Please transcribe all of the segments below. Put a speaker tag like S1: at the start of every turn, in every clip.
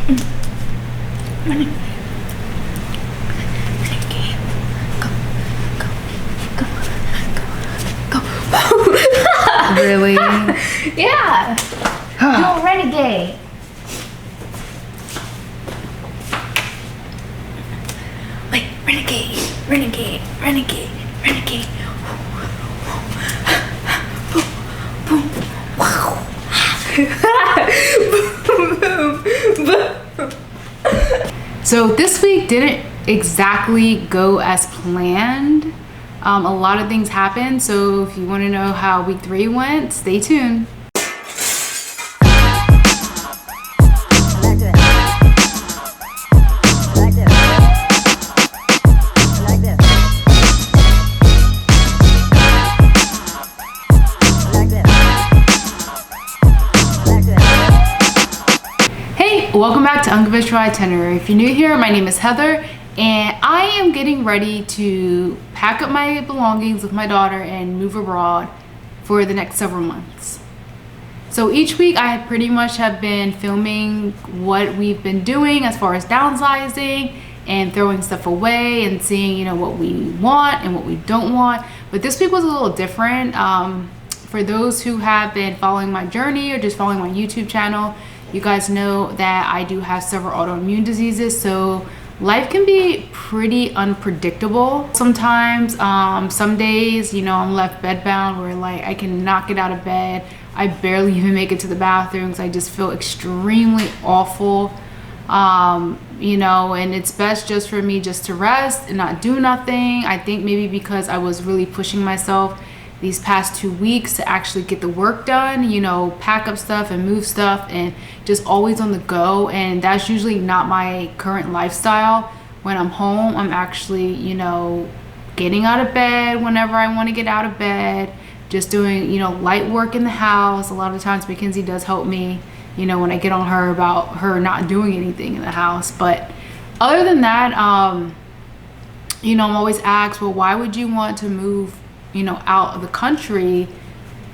S1: Really?
S2: Yeah. No, renegade. Wait, renegade, renegade, renegade, renegade. Boom, boom, wow.
S1: So this week didn't exactly go as planned. A lot of things happened, so if you want to know how week 3 went, stay tuned. Hey, welcome back to Unconventional Itinerary. If you're new here, my name is Heather, and I am getting ready to pack up my belongings with my daughter and move abroad for the next several months. So each week I pretty much have been filming what we've been doing as far as downsizing and throwing stuff away and seeing, you know, what we want and what we don't want. But this week was a little different. For those who have been following my journey or just following my YouTube channel, you guys know that I do have several autoimmune diseases, so life can be pretty unpredictable sometimes. Some days, you know, I'm left bedbound where like I cannot get out of bed. I barely even make it to the bathroom because I just feel extremely awful. You know, and it's best just for me just to rest and not do nothing. I think maybe because I was really pushing myself these past 2 weeks to actually get the work done, you know, pack up stuff and move stuff and just always on the go. And that's usually not my current lifestyle. When I'm home, I'm actually, you know, getting out of bed whenever I want to get out of bed, just doing, you know, light work in the house. A lot of times Mackenzie does help me, you know, when I get on her about her not doing anything in the house. But other than that, you know, I'm always asked, well, why would you want to move, you know, out of the country,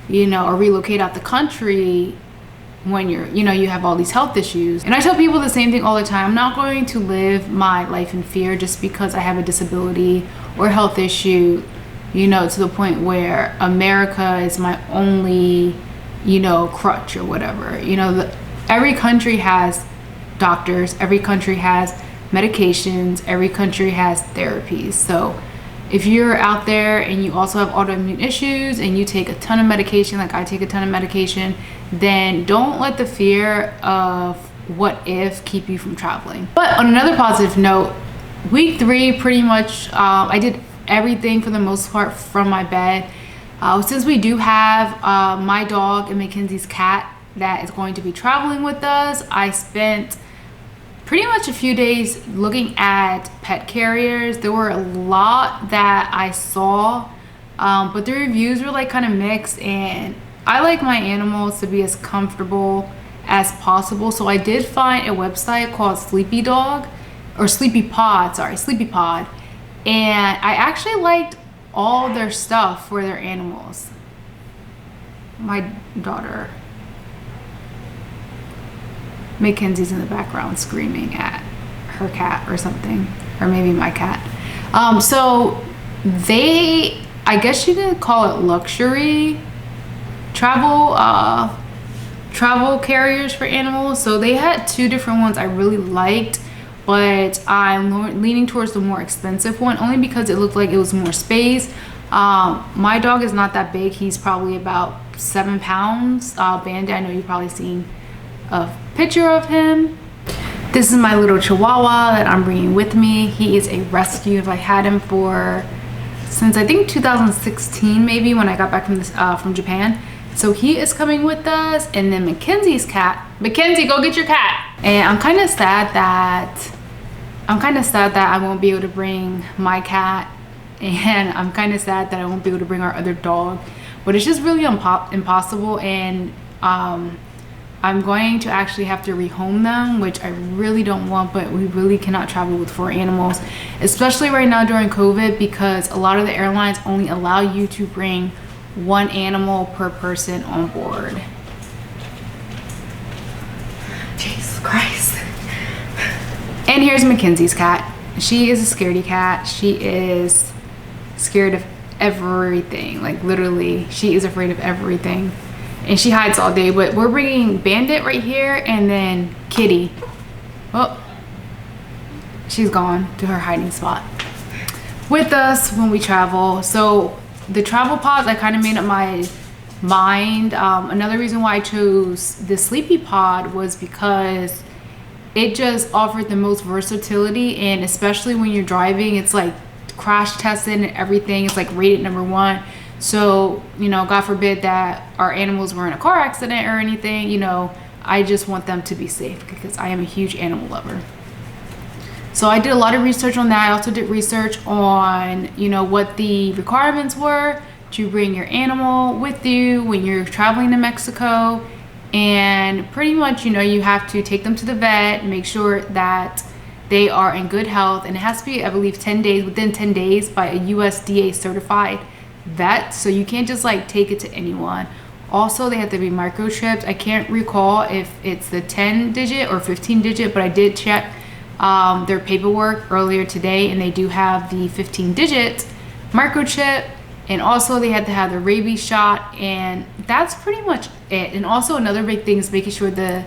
S1: you know, or relocate out the country when you're, you know, you have all these health issues? And I tell people the same thing all the time. I'm not going to live my life in fear just because I have a disability or health issue, you know, to the point where America is my only, you know, crutch or whatever. You know, every country has doctors, every country has medications, every country has therapies. So if you're out there and you also have autoimmune issues and you take a ton of medication, like I take a ton of medication, then don't let the fear of what if keep you from traveling. But on another positive note, week 3 pretty much, I did everything for the most part from my bed. Since we do have my dog and Mackenzie's cat that is going to be traveling with us, I spent pretty much a few days looking at pet carriers. There were a lot that I saw, but the reviews were like kind of mixed, and I like my animals to be as comfortable as possible. So I did find a website called Sleepy Pod, and I actually liked all their stuff for their animals. My daughter Mackenzie's in the background screaming at her cat or something, or maybe my cat. So they, I guess you could call it luxury travel carriers for animals. So they had 2 different ones I really liked, but I'm leaning towards the more expensive one only because it looked like it was more space. My dog is not that big. He's probably about 7 pounds. Bandit, I know you've probably seen a picture of him. This is my little Chihuahua that I'm bringing with me. He is a rescue. I've had him since I think 2016 maybe, when I got back from Japan. So he is coming with us. And then Mackenzie's cat. Mackenzie, go get your cat. And I'm kind of sad that I won't be able to bring my cat, and I'm kind of sad that I won't be able to bring our other dog. But it's just really impossible, and I'm going to actually have to rehome them, which I really don't want, but we really cannot travel with 4 animals, especially right now during COVID, because a lot of the airlines only allow you to bring 1 animal per person on board. Jesus Christ. And here's Mackenzie's cat. She is a scaredy cat. She is scared of everything. Like literally, she is afraid of everything. And she hides all day. But we're bringing Bandit right here and then Kitty. Oh, she's gone to her hiding spot with us when we travel. So the travel pods, I kind of made up my mind. Another reason why I chose the Sleepy Pod was because it just offered the most versatility, and especially when you're driving, it's like crash tested and everything. It's like rated #1. So, you know, God forbid that our animals were in a car accident or anything, you know, I just want them to be safe because I am a huge animal lover. So I did a lot of research on that. I also did research on, you know, what the requirements were to bring your animal with you when you're traveling to Mexico. And pretty much, you know, you have to take them to the vet, make sure that they are in good health. And it has to be, I believe, 10 days, within 10 days by a USDA certified vet. So you can't just like take it to anyone. Also, they have to be microchipped. I can't recall if it's the 10 digit or 15 digit, but I did check their paperwork earlier today, and they do have the 15 digit microchip. And also they had to have the rabies shot, and that's pretty much it. And also another big thing is making sure the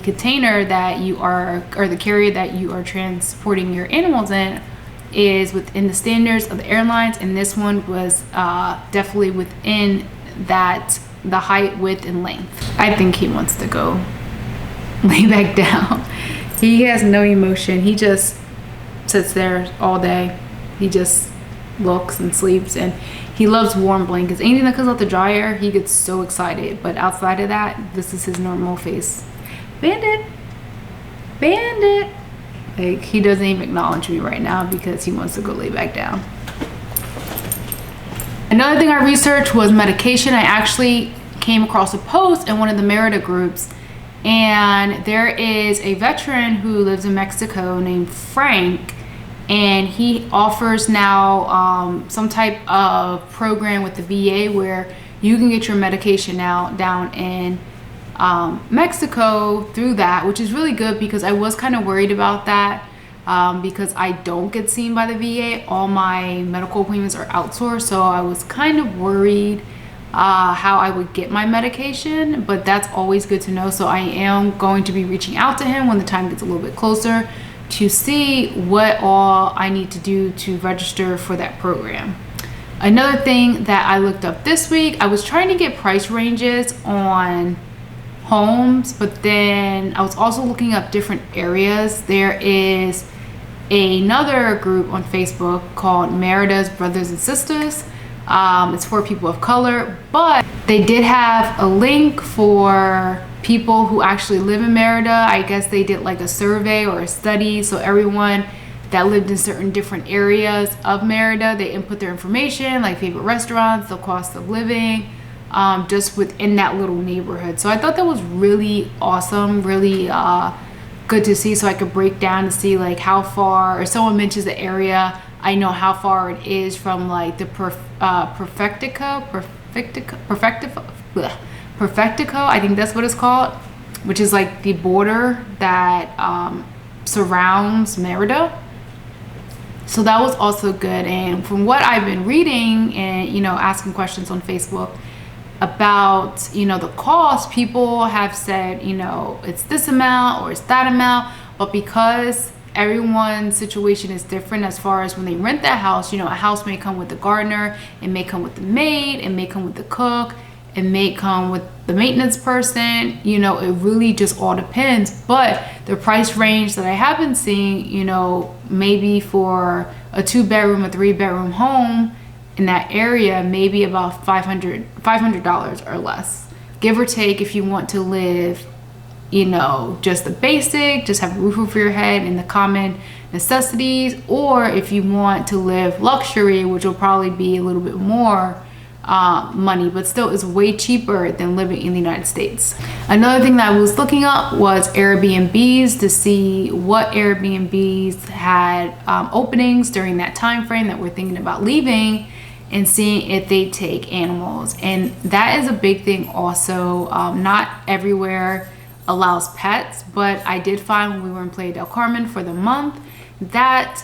S1: container that you are, or the carrier that you are transporting your animals in, is within the standards of the airlines. And this one was definitely within that, the height, width, and length. I think he wants to go lay back down. He has no emotion. He just sits there all day. He just looks and sleeps, and he loves warm blankets. Anything that comes out the dryer, he gets so excited. But outside of that, this is his normal face. Bandit, Bandit. Like, he doesn't even acknowledge me right now because he wants to go lay back down. Another thing I researched was medication. I actually came across a post in one of the Merida groups, and there is a veteran who lives in Mexico named Frank, and he offers now some type of program with the VA where you can get your medication now down in Mexico through that, which is really good because I was kind of worried about that because I don't get seen by the VA. All my medical appointments are outsourced, so I was kind of worried how I would get my medication, but that's always good to know. So I am going to be reaching out to him when the time gets a little bit closer to see what all I need to do to register for that program. Another thing that I looked up this week, I was trying to get price ranges on homes, but then I was also looking up different areas. There is another group on Facebook called Merida's Brothers and Sisters. It's for people of color, but they did have a link for people who actually live in Merida. I guess they did like a survey or a study, so everyone that lived in certain different areas of Merida, they input their information, like favorite restaurants, the cost of living, just within that little neighborhood. So I thought that was really awesome, really good to see, so I could break down to see like how far, or someone mentions the area, I know how far it is from like the Perfectico, I think that's what it's called, which is like the border that surrounds Merida. So that was also good. And from what I've been reading and, you know, asking questions on Facebook about, you know, the cost, people have said, you know, it's this amount or it's that amount, but because everyone's situation is different as far as when they rent that house, you know, a house may come with the gardener, it may come with the maid, it may come with the cook, it may come with the maintenance person, you know, it really just all depends. But the price range that I have been seeing, you know, maybe for a 2-bedroom, a 3-bedroom home in that area, maybe about $500 or less, give or take, if you want to live, you know, just the basic, just have a roof over your head and the common necessities, or if you want to live luxury, which will probably be a little bit more money, but still is way cheaper than living in the United States. Another thing that I was looking up was Airbnbs to see what Airbnbs had openings during that time frame that we're thinking about leaving, and seeing if they take animals. And that is a big thing also. Not everywhere allows pets, but I did find when we were in Playa del Carmen for the month that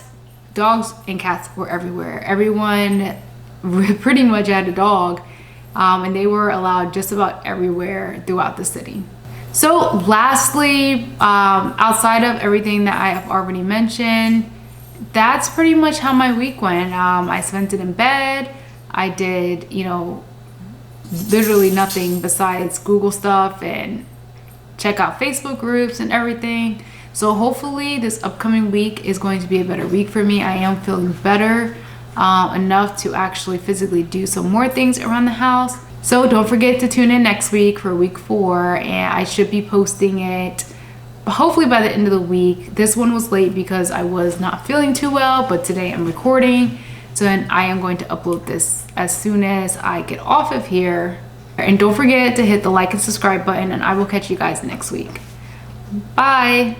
S1: dogs and cats were everywhere. Everyone pretty much had a dog, and they were allowed just about everywhere throughout the city. So lastly, outside of everything that I have already mentioned, that's pretty much how my week went. I spent it in bed. I did, you know, literally nothing besides Google stuff and check out Facebook groups and everything. So hopefully this upcoming week is going to be a better week for me. I am feeling better enough to actually physically do some more things around the house. So don't forget to tune in next week for week 4, and I should be posting it hopefully by the end of the week. This one was late because I was not feeling too well, but today I'm recording. So then I am going to upload this as soon as I get off of here. And don't forget to hit the like and subscribe button, and I will catch you guys next week. Bye.